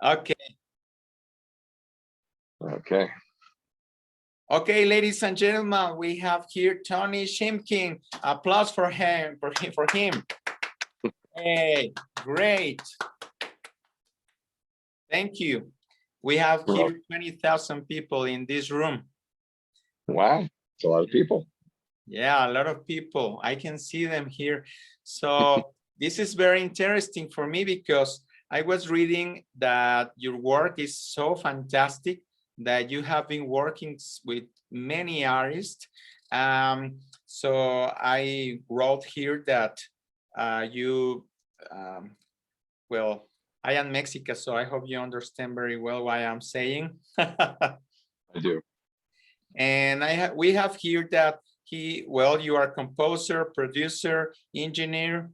Okay. Okay. Okay, ladies and gentlemen, we have here Tony Shimkin. Applause for him, for him. Hey, great. Thank you. We have here 20,000 people in this room. Wow, it's a lot of people. Yeah, a lot of people. I can see them here. So this is very interesting for me because I was reading that your work is so fantastic, that you have been working with many artists. So I wrote here that well, I am Mexican, so I hope you understand very well what I'm saying. I do. And we have here that you are composer, producer, engineer,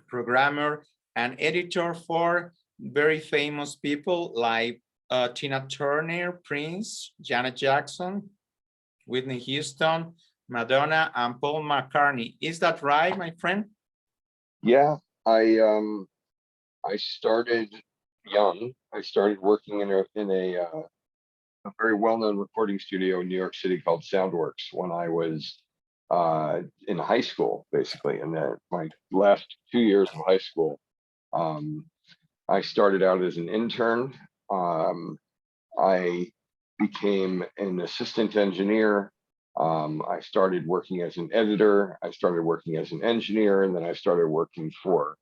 programmer, and editor for very famous people like Tina Turner, Prince, Janet Jackson, Whitney Houston, Madonna, and Paul McCartney. Is that right, my friend? Yeah, I started young. I started working in a very well-known recording studio in New York City called Soundworks when I was in high school, basically. And my last 2 years of high school, I started out as an intern. I became an assistant engineer. I started working as an editor. I started working as an engineer, and then I started working for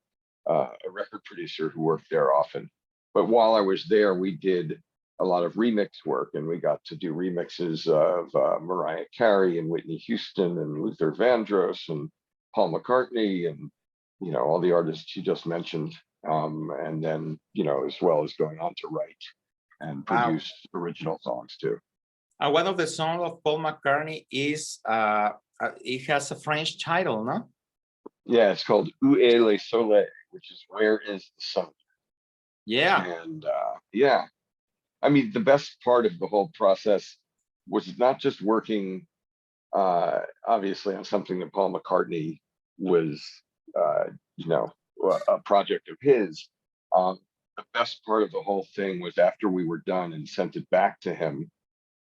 a record producer who worked there often. But while I was there, we did a lot of remix work, and we got to do remixes of Mariah Carey and Whitney Houston and Luther Vandross and Paul McCartney and, you know, all the artists you just mentioned. And then, you know, as well as going on to write and produce original songs too. One of the songs of Paul McCartney is, it has a French title, no? Yeah, it's called Où est le soleil, which is Where is the Sun? Yeah. And yeah, I mean, the best part of the whole process was not just working, obviously, on something that Paul McCartney was, you know, a project of his. The best part of the whole thing was after we were done and sent it back to him,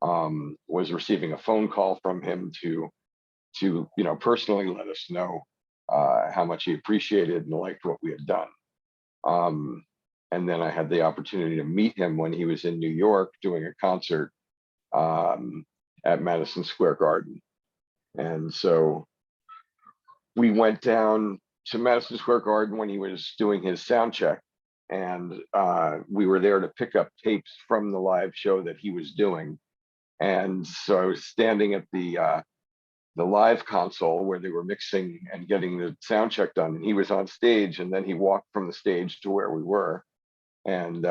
was receiving a phone call from him to you know, personally let us know how much he appreciated and liked what we had done. And then I had the opportunity to meet him when he was in New York doing a concert at Madison Square Garden. And so we went down to Madison Square Garden when he was doing his sound check, and we were there to pick up tapes from the live show that he was doing. And so I was standing at the live console where they were mixing and getting the sound check done, and he was on stage, and then he walked from the stage to where we were, and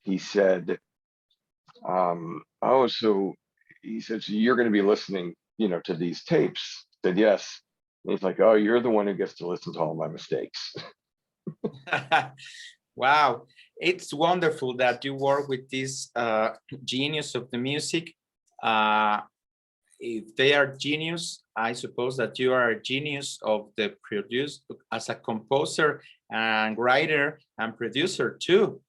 he said, oh, so he said, so you're going to be listening, you know, to these tapes? I said, yes. And he's like, oh, you're the one who gets to listen to all my mistakes. Wow, it's wonderful that you work with this genius of the music. If they are genius, I suppose that you are a genius of the produce as a composer and writer and producer too.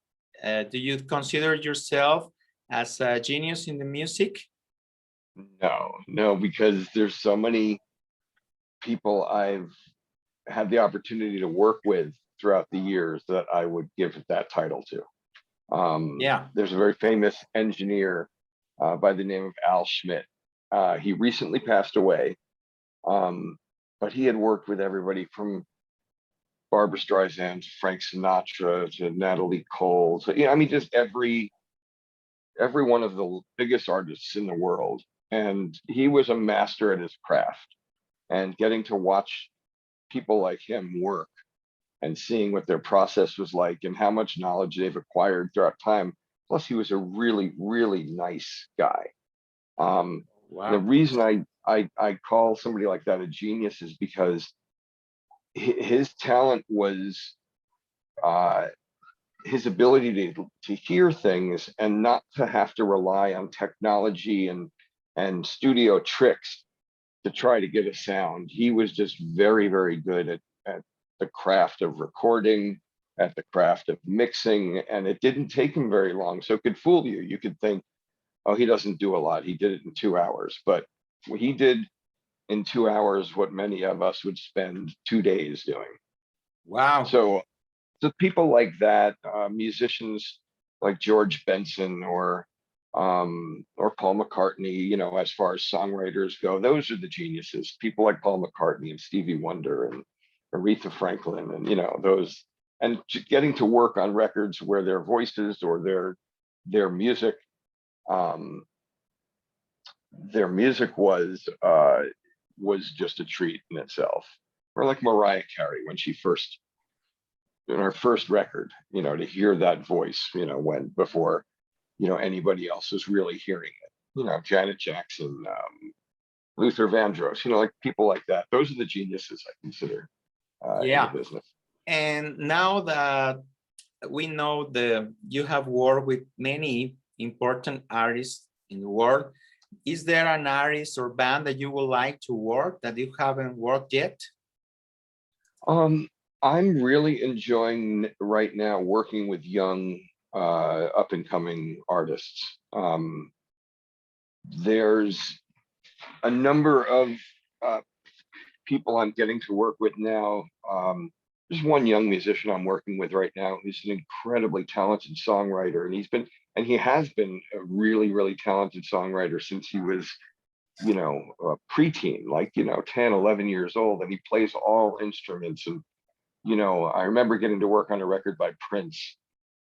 Do you consider yourself as a genius in the music? No, because there's so many people I've had the opportunity to work with throughout the years that I would give that title to. Yeah, there's a very famous engineer by the name of Al Schmidt. He recently passed away, but he had worked with everybody from Barbra Streisand to Frank Sinatra to Natalie Cole. So, yeah, I mean, just every one of the biggest artists in the world. And he was a master at his craft. And getting to watch people like him work and seeing what their process was like and how much knowledge they've acquired throughout time. Plus, he was a really, really nice guy. Wow. The reason I call somebody like that a genius is because his talent was his ability to hear things and not to have to rely on technology and studio tricks to try to get a sound. He was just very, very good at the craft of recording at the craft of mixing, and it didn't take him very long. So it could fool you. You could think, oh, he doesn't do a lot. He did it in 2 hours, but he did in 2 hours what many of us would spend 2 days doing. Wow. So people like that, musicians like George Benson or Paul McCartney, you know, as far as songwriters go, those are the geniuses. People like Paul McCartney and Stevie Wonder and Aretha Franklin, and you know those, and getting to work on records where their voices or their music, um, their music was just a treat in itself. Or like Mariah Carey when she first in her first record, you know, to hear that voice, you know, when before, you know, anybody else was really hearing it. You know, Janet Jackson, Luther Vandross, you know, like people like that. Those are the geniuses I consider in the Yeah. business. And now that we know you have worked with many important artists in the world, is there an artist or band that you would like to work that you haven't worked yet? I'm really enjoying right now working with young, up and coming artists. There's a number of people I'm getting to work with now. There's one young musician I'm working with right now who's an incredibly talented songwriter, and he has been a really, really talented songwriter since he was, you know, a preteen, like, you know, 10, 11 years old, and he plays all instruments. And, you know, I remember getting to work on a record by Prince,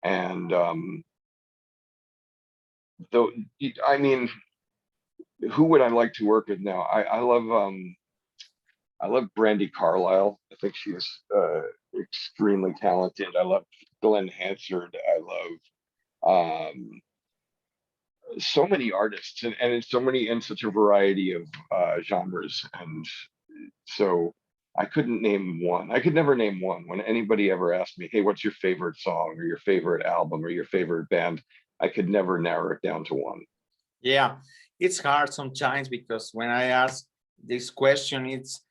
and though, I mean, who would I like to work with now? I love Brandy Carlisle. I think she's extremely talented. I love Glenn Hansard. I love so many artists, and it's so many in such a variety of genres. And so I couldn't name one. I could never name one. When anybody ever asked me, hey, what's your favorite song or your favorite album or your favorite band, I could never narrow it down to one. Yeah, it's hard sometimes because when I ask this question, it's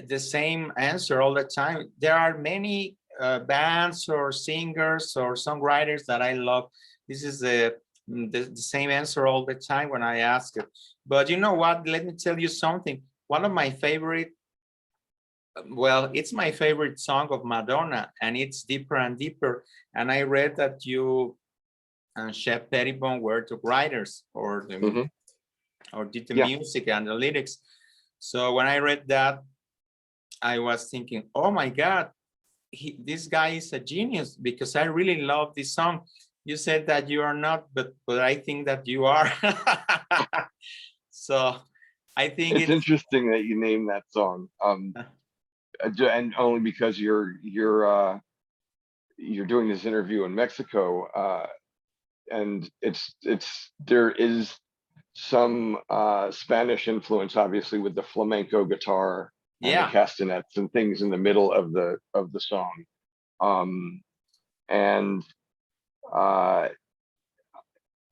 the same answer all the time. There are many bands or singers or songwriters that I love. This is the same answer all the time when I ask it. But you know what? Let me tell you something. One of my favorite, well, it's my favorite song of Madonna, and it's Deeper and Deeper. And I read that you and Shep Pettibone were the writers or or did the music and the lyrics. So when I read that, I was thinking, oh my God, this guy is a genius, because I really love this song. You said that you are not, but I think that you are. So I think it's interesting that you name that song, and only because you're doing this interview in Mexico, and there is some Spanish influence, obviously, with the flamenco guitar and the castanets and things in the middle of the song, and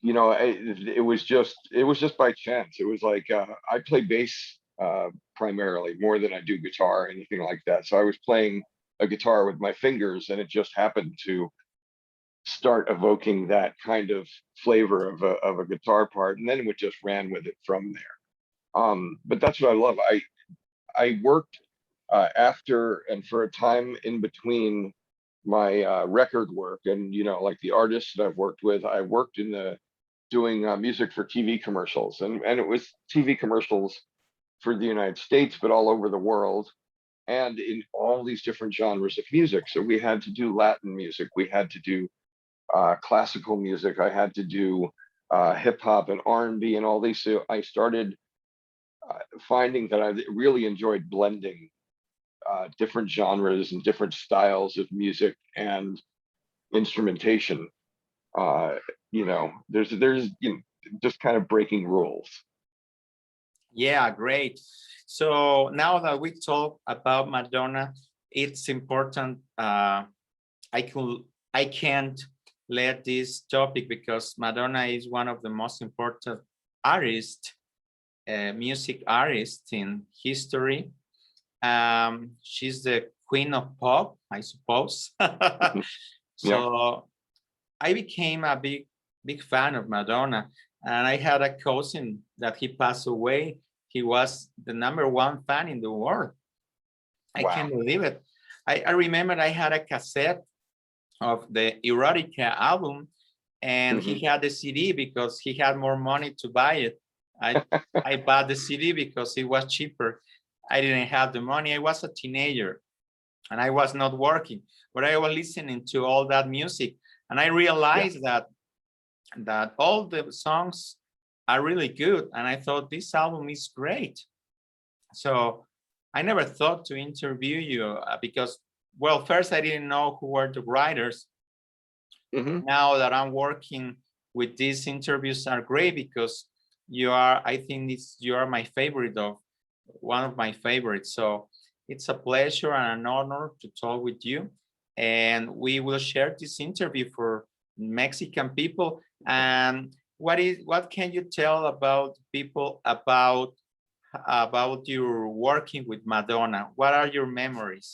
you know, it was just by chance. It was like I play bass primarily more than I do guitar or anything like that. So I was playing a guitar with my fingers, and it just happened to start evoking that kind of flavor of a guitar part, and then it just ran with it from there. But that's what I love. I worked after and for a time in between my record work, and you know, like the artists that I've worked with, I worked in doing music for TV commercials, and it was TV commercials for the United States, but all over the world, and in all these different genres of music. So we had to do Latin music, we had to do classical music, I had to do hip hop and R&B and all these. So I started finding that I really enjoyed blending different genres and different styles of music and instrumentation. You know, there's you know, just kind of breaking rules. Yeah, great. So now that we talk about Madonna, it's important. I can't let this topic, because Madonna is one of the most important artists, music artists in history. She's the queen of pop, I suppose. Yeah. So I became a big fan of Madonna, and I had a cousin that he passed away. He was the #1 fan in the world. I Wow. can't believe it. I remember I had a cassette of the Erotica album, and Mhm. he had the CD because he had more money to buy it. I I bought the CD because it was cheaper. I didn't have the money. I was a teenager and I was not working, but I was listening to all that music, and I Yeah. realized that all the songs are really good, and I thought this album is great. So I never thought to interview you because, well, first I didn't know who were the writers. Hmm. Now that I'm working with these interviews are great because you are, I think you are my favorite of one of my favorites. So it's a pleasure and an honor to talk with you. And we will share this interview for Mexican people. And what can you tell about people about your working with Madonna? What are your memories?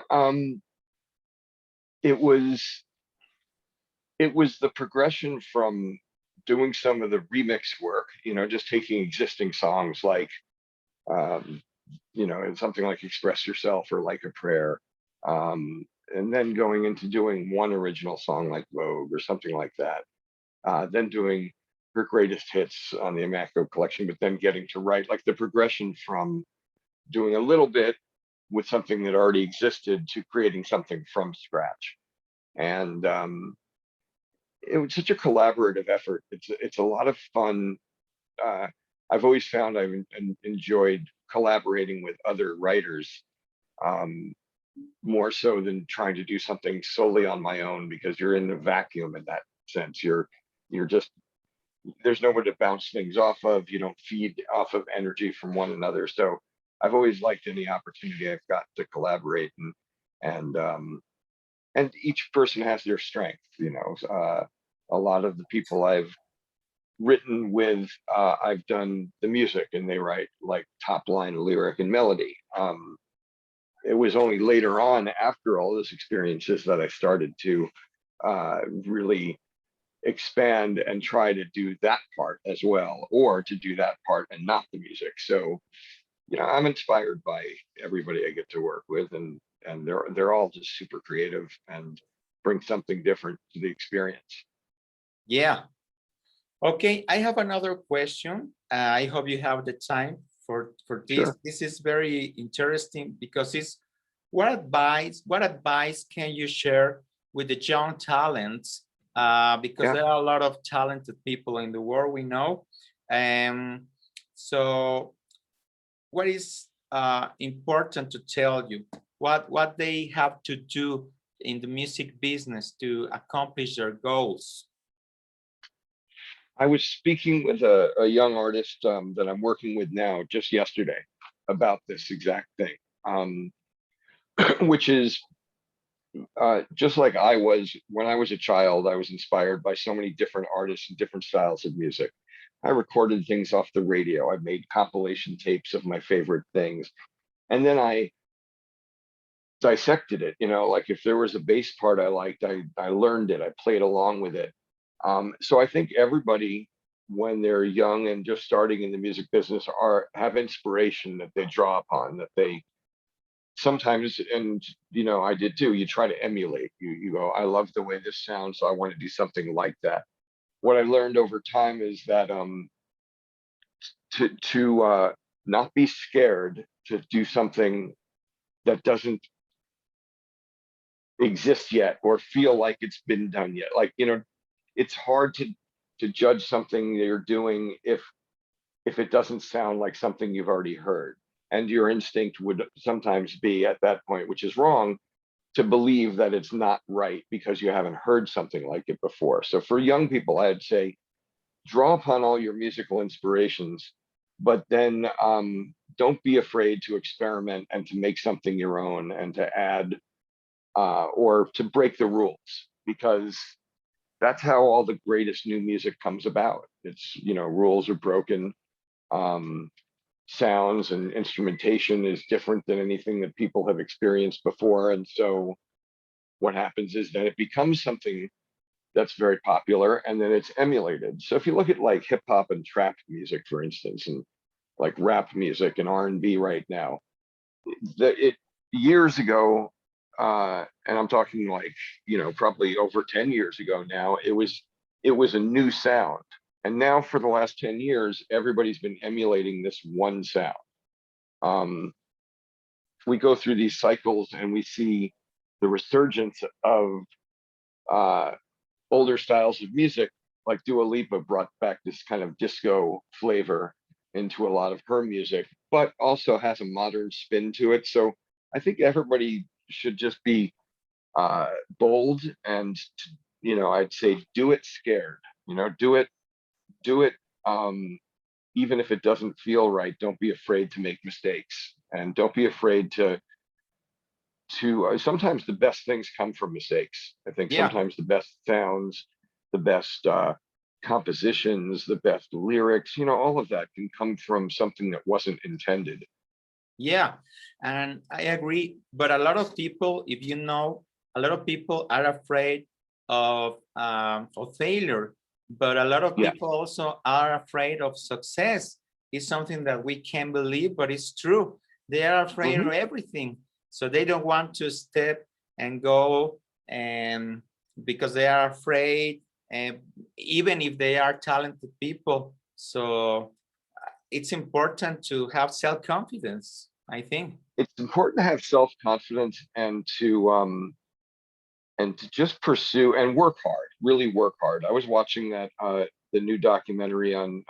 um, it was the progression from doing some of the remix work, just taking existing songs like, um, something like Express Yourself or Like a Prayer, and then going into doing one original song like Vogue or something like that, then doing her greatest hits on the Immaculate Collection, but then getting to write, like the progression from doing a little bit with something that already existed to creating something from scratch. And it was such a collaborative effort. It's a lot of fun. Uh, I've always found enjoyed collaborating with other writers, um, more so than trying to do something solely on my own, because you're in a vacuum in that sense. You're just, there's nowhere to bounce things off of. You don't feed off of energy from one another. So I've always liked any opportunity I've got to collaborate, and and each person has their strength. A lot of the people I've written with, I've done the music and they write like top line lyric and melody. It was only later on, after all those experiences, that I started to really expand and try to do that part as well, or to do that part and not the music. So, I'm inspired by everybody I get to work with, and they're all just super creative and bring something different to the experience. Yeah. Okay, I have another question. I hope you have the time for this. Sure. This is very interesting because it's what advice can you share with the young talents? Because Yeah. there are a lot of talented people in the world, we know. So what is important to tell you? What they have to do in the music business to accomplish their goals? I was speaking with a young artist, that I'm working with now just yesterday about this exact thing, which is, just like I was when I was a child. I was inspired by so many different artists and different styles of music. I recorded things off the radio. I made compilation tapes of my favorite things. And then I dissected it, like if there was a bass part I liked, I learned it, I played along with it. So I think everybody, when they're young and just starting in the music business, have inspiration that they draw upon, that they sometimes, and I did too, you try to emulate. You go, I love the way this sounds, so I want to do something like that. What I learned over time is that, to not be scared to do something that doesn't exist yet or feel like it's been done yet. Like, it's hard to judge something you're doing if it doesn't sound like something you've already heard. And your instinct would sometimes be at that point, which is wrong, to believe that it's not right because you haven't heard something like it before. So for young people, I'd say draw upon all your musical inspirations, but then, don't be afraid to experiment and to make something your own and to add, or to break the rules, because that's how all the greatest new music comes about. It's, rules are broken. Um, sounds and instrumentation is different than anything that people have experienced before. And so what happens is that it becomes something that's very popular and then it's emulated. So if you look at like hip hop and trap music, for instance, and like rap music and R&B right now, it years ago, and I'm talking like, probably over 10 years ago now, it was a new sound. And now for the last 10 years, everybody's been emulating this one sound. Um, we go through these cycles and we see the resurgence of uh, older styles of music, like Dua Lipa brought back this kind of disco flavor into a lot of her music, but also has a modern spin to it. So I think everybody should just be bold and, I'd say do it scared, do it. Even if it doesn't feel right, don't be afraid to make mistakes, and don't be afraid to sometimes the best things come from mistakes. I think Yeah. sometimes the best sounds, the best compositions, the best lyrics, all of that can come from something that wasn't intended. Yeah, and I agree. But a lot of people, if you know, a lot of people are afraid of failure. But a lot of Yeah. people also are afraid of success. It's something that we can't believe, but it's true. They are afraid Mhm. of everything. So they don't want to step and go, and because they are afraid, and even if they are talented people. So it's important to have self-confidence, I think. It's important to have self-confidence and to just pursue and work hard, really work hard. I was watching that the new documentary on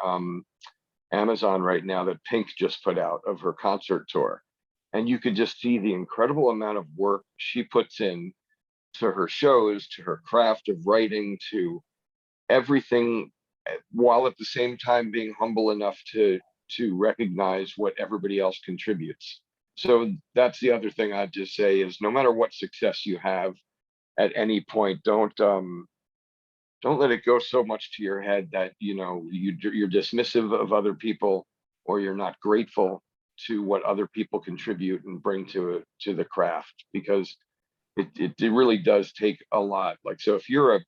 Amazon right now that Pink just put out of her concert tour. And you could just see the incredible amount of work she puts in to her shows, to her craft of writing, to everything, while at the same time being humble enough to recognize what everybody else contributes. So that's the other thing I'd just say is no matter what success you have at any point, don't let it go so much to your head that you're dismissive of other people, or you're not grateful to what other people contribute and bring to the craft, because it really does take a lot. Like, so if you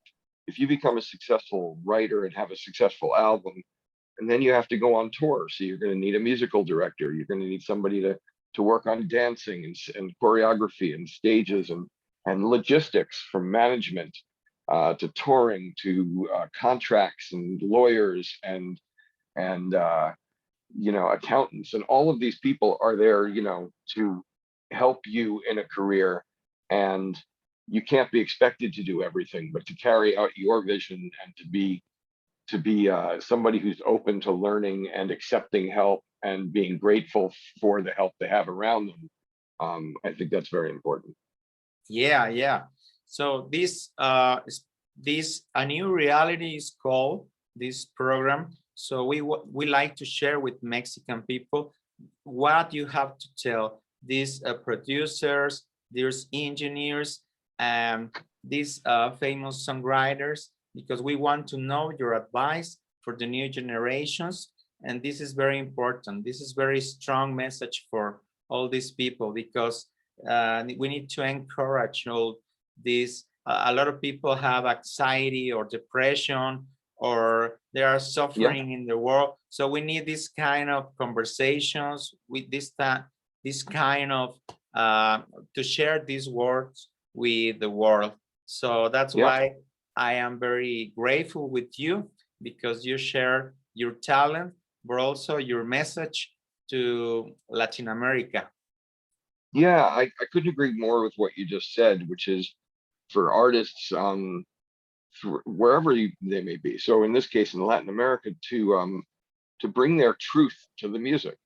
become a successful writer and have a successful album, and then you have to go on tour, so you're going to need a musical director, you're going to need somebody to work on dancing and choreography and stages and logistics, from management to touring to contracts and lawyers and accountants, and all of these people are there to help you in a career, and you can't be expected to do everything, but to carry out your vision and to be somebody who's open to learning and accepting help and being grateful for the help they have around them. I think that's very important. Yeah, yeah. So this a new reality is called this program. So we like to share with Mexican people what you have to tell these producers, these engineers, and these famous songwriters, because we want to know your advice for the new generations. And this is very important. This is very strong message for all these people, because we need to encourage all this. A lot of people have anxiety or depression, or they are Yeah. suffering in the world. So we need this kind of conversations with this kind of to share these words with the world. So that's Yeah. why I am very grateful with you, because you share your talent, but also your message to Latin America. Yeah, I couldn't agree more with what you just said, which is for artists, wherever they may be. So in this case, in Latin America, to bring their truth to the music,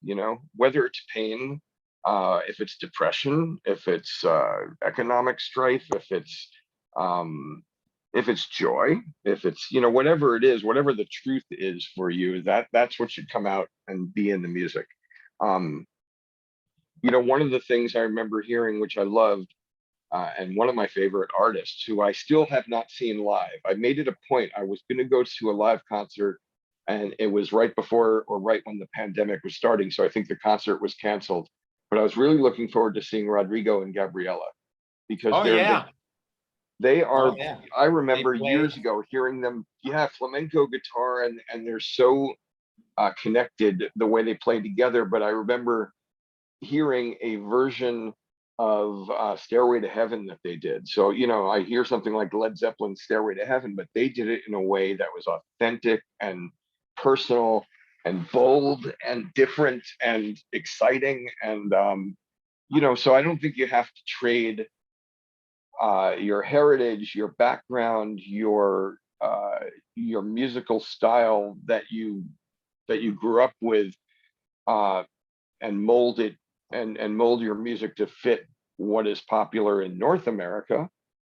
whether it's pain, if it's depression, if it's economic strife, if it's joy, if it's whatever it is, whatever the truth is for you, that's what should come out and be in the music. Um, one of the things I remember hearing, which I loved, and one of my favorite artists who I still have not seen live. I made it a point. I was going to go to a live concert and it was right before or right when the pandemic was starting. So I think the concert was canceled. But I was really looking forward to seeing Rodrigo and Gabriela because Oh yeah. they Oh are, yeah. I They remember played. years ago hearing them, yeah, flamenco guitar, and they're so connected the way they play together. But I remember hearing a version of Stairway to Heaven that they did. So, you know, I hear something like Led Zeppelin's Stairway to Heaven, but they did it in a way that was authentic and personal and bold and different and exciting. And, you know, so I don't think you have to trade your heritage, your background, your musical style that you grew up with, uh, and mold it and mold your music to fit what is popular in North America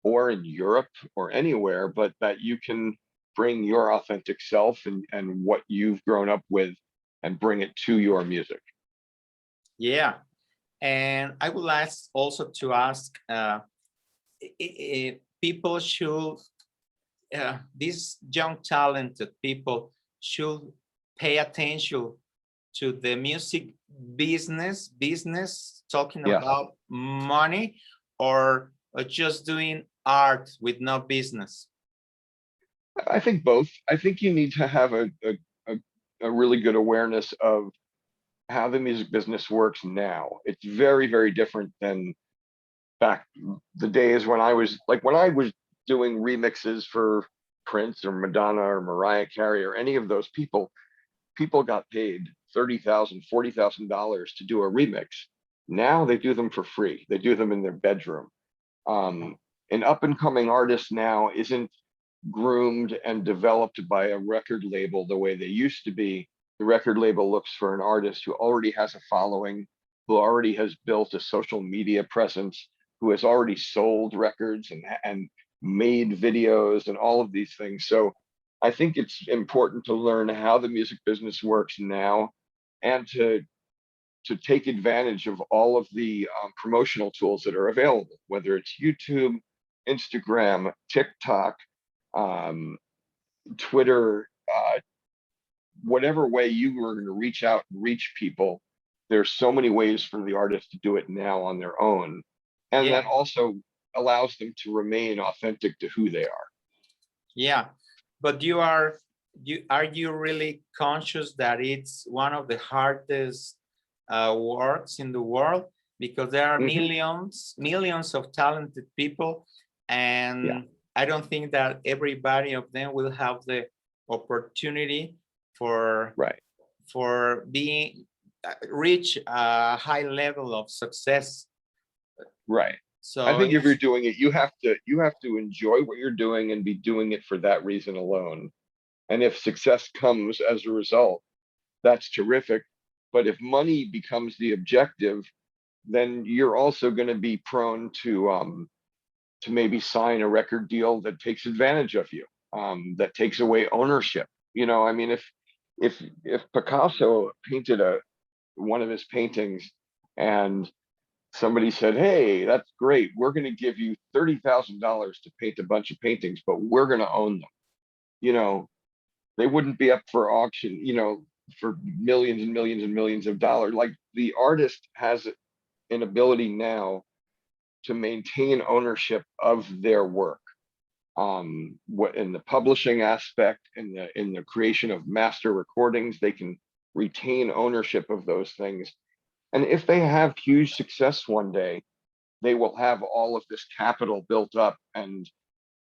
or in Europe or anywhere, but that you can bring your authentic self and what you've grown up with and bring it to your music. Yeah. And I would like also to ask, people should, these young talented people should pay attention to the music business, talking Yes, about money, or just doing art with no business? I think both. I think you need to have a, a really good awareness of how the music business works now. It's very, very different than back the days when I was doing remixes for Prince or Madonna or Mariah Carey or any of those people. People got paid $30,000, $40,000 to do a remix. Now they do them for free. They do them in their bedroom. An up and coming artist now isn't groomed and developed by a record label the way they used to be. The record label looks for an artist who already has a following, who already has built a social media presence, who has already sold records and made videos and all of these things. So I think it's important to learn how the music business works now and to take advantage of all of the promotional tools that are available, whether it's YouTube, Instagram, TikTok, um, Twitter, whatever way you were going to reach out and reach people. There's so many ways for the artist to do it now on their own. And Yeah. that also allows them to remain authentic to who they are. Yeah, but are you really conscious that it's one of the hardest works in the world, because there are Mhm. millions of talented people, Yeah, and I don't think that everybody of them will have the opportunity for right. being reach a high level of success. Right. I So think if you're it's, doing it, you have to enjoy what you're doing and be doing it for that reason alone. And if success comes as a result, that's terrific. But if money becomes the objective, then you're also going to be prone to maybe sign a record deal that takes advantage of you, that takes away ownership. You know, I mean, if Picasso painted one of his paintings and somebody said, "Hey, that's great. We're going to give you $30,000 to paint a bunch of paintings, but we're going to own them." You know, they wouldn't be up for auction, you know, for millions and millions and millions of dollars. Like the artist has an ability now to maintain ownership of their work. What in the publishing aspect, in the creation of master recordings, they can retain ownership of those things. And if they have huge success one day, they will have all of this capital built up and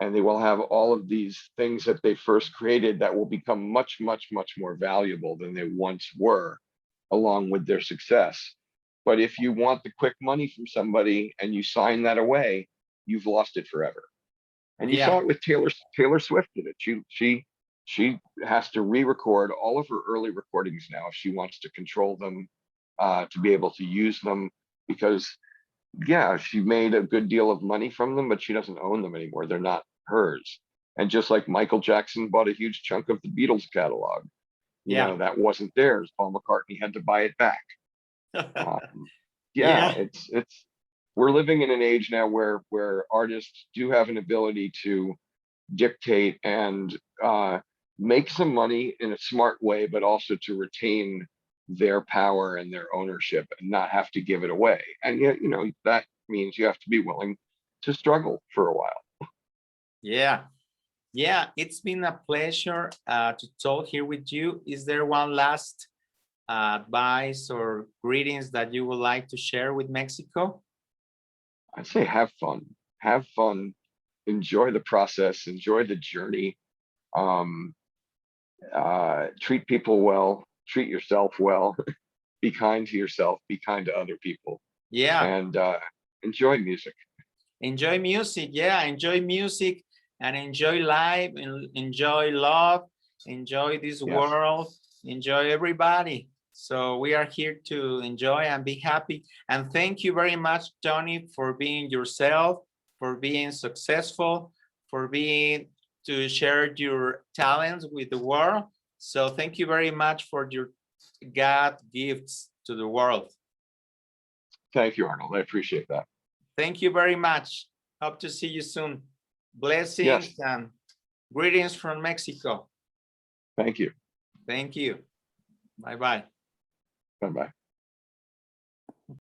they will have all of these things that they first created that will become much, much, much more valuable than they once were, along with their success. But if you want the quick money from somebody and you sign that away, you've lost it forever. And you saw yeah, it with Taylor Swift did it. She has to re-record all of her early recordings now if she wants to control them, to be able to use them, because yeah, she made a good deal of money from them, but she doesn't own them anymore. They're not hers. And just like Michael Jackson bought a huge chunk of the Beatles catalog, you yeah. know, that wasn't theirs. Paul McCartney had to buy it back. Um, yeah, Yeah, it's we're living in an age now where artists do have an ability to dictate and make some money in a smart way, but also to retain their power and their ownership and not have to give it away. And yet, you know, that means you have to be willing to struggle for a while. Yeah. Yeah, it's been a pleasure to talk here with you. Is there one last advice or greetings that you would like to share with Mexico? I'd say have fun, enjoy the process, enjoy the journey. Treat people well, treat yourself well, be kind to yourself, be kind to other people, Yeah, and enjoy music. enjoy music. Yeah, enjoy music and enjoy life and enjoy love, enjoy this Yes. world, enjoy everybody. So we are here to enjoy and be happy. And thank you very much, Tony, for being yourself, for being successful, for being to share your talents with the world. So thank you very much for your God gifts to the world. Thank you, Arnold. I appreciate that. Thank you very much. Hope to see you soon. Blessings Yes. and greetings from Mexico. Thank you. Thank you. Bye-bye. Bye-bye.